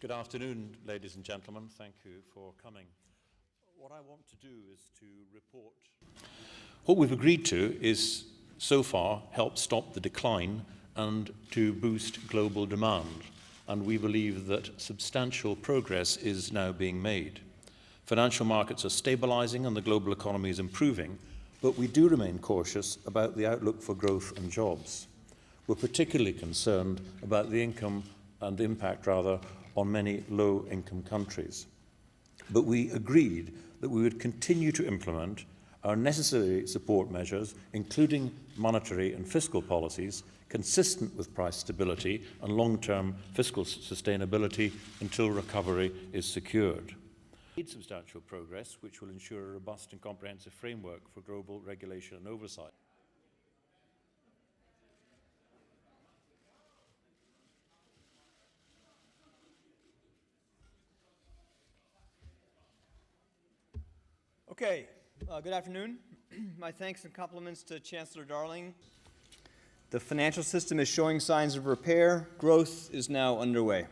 Good afternoon, ladies and gentlemen. Thank you for coming. What I want to do is to report. What we've agreed to is, so far, help stop the decline and to boost global demand. And we believe that substantial progress is now being made. Financial markets are stabilizing and the global economy is improving, but we do remain cautious about the outlook for growth and jobs. We're particularly concerned about the income and impact, rather, on many low-income countries. But we agreed that we would continue to implement our necessary support measures, including monetary and fiscal policies, consistent with price stability and long-term fiscal sustainability until recovery is secured. We need substantial progress, which will ensure a robust and comprehensive framework for global regulation and oversight. Okay, good afternoon. My thanks and compliments to Chancellor Darling. The financial system is showing signs of repair. Growth is now underway.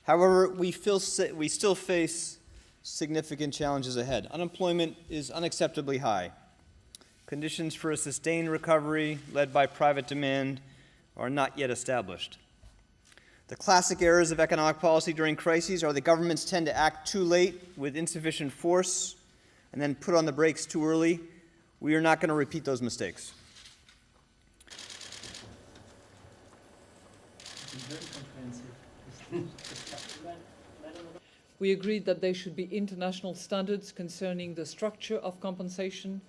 However, we still face significant challenges ahead. Unemployment is unacceptably high. Conditions for a sustained recovery led by private demand are not yet established. The classic errors of economic policy during crises are that governments tend to act too late with insufficient force and then put on the brakes too early. We are not going to repeat those mistakes. We agreed that there should be international standards concerning the structure of compensation,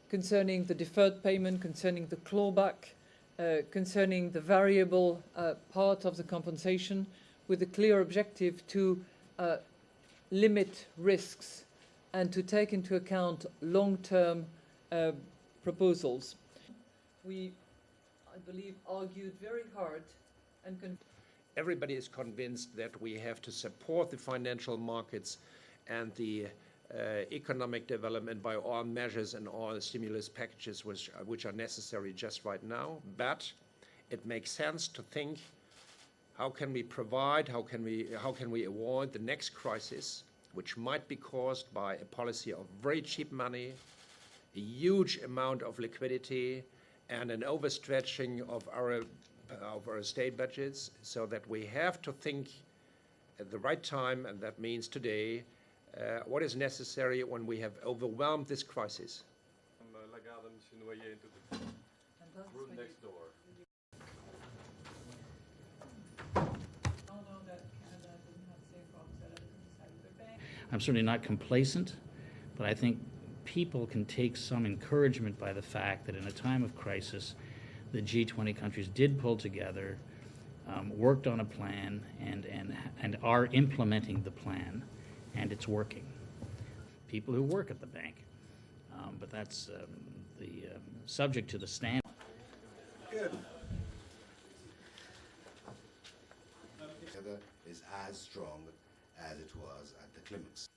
concerning the deferred payment, concerning the clawback, concerning the variable part of the compensation, with a clear objective to limit risks and to take into account long-term proposals. We, I believe, argued very hard and everybody is convinced that we have to support the financial markets and the economic development by all measures and all stimulus packages which are necessary just right now. But it makes sense to think, how can we provide, how can we avoid the next crisis, which might be caused by a policy of very cheap money, a huge amount of liquidity, and an overstretching of our state budgets, so that we have to think at the right time, and that means today, what is necessary when we have overwhelmed this crisis. Room next door. I'm certainly not complacent, but I think people can take some encouragement by the fact that in a time of crisis, the G20 countries did pull together, worked on a plan, and are implementing the plan, and it's working. People who work at the bank, but that's subject to the standard. Good. Is as strong as it was at the climax.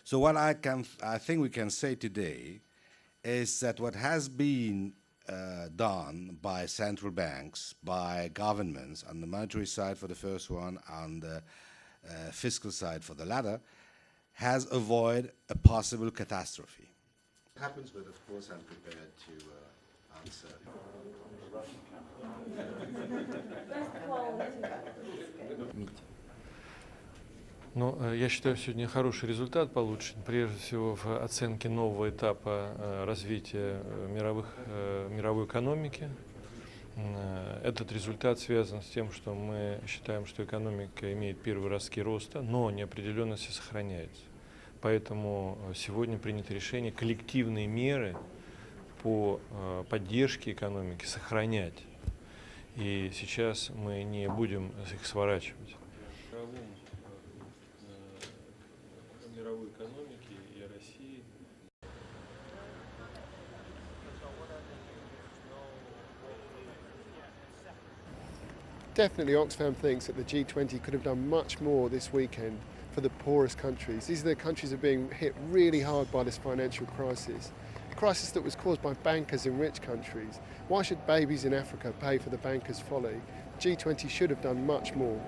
So what I think we can say today is that what has been done by central banks, by governments, on the monetary side for the first one, on the fiscal side for the latter, has avoided a possible catastrophe. It happens, but of course I'm prepared to answer. Ну, я считаю, сегодня хороший результат получен, прежде всего в оценке нового этапа развития мировой экономики. Этот результат связан с тем, что мы считаем, что экономика имеет первые ростки роста, но неопределенность сохраняется. Поэтому сегодня принято решение коллективные меры по поддержке экономики сохранять. И сейчас мы не будем их сворачивать. Мировой экономики и России. Definitely Oxfam thinks that the G20 could have done much more this weekend for the poorest countries. These are the countries that are being hit really hard by this financial crisis. A crisis that was caused by bankers in rich countries. Why should babies in Africa pay for the bankers' folly? G20 should have done much more.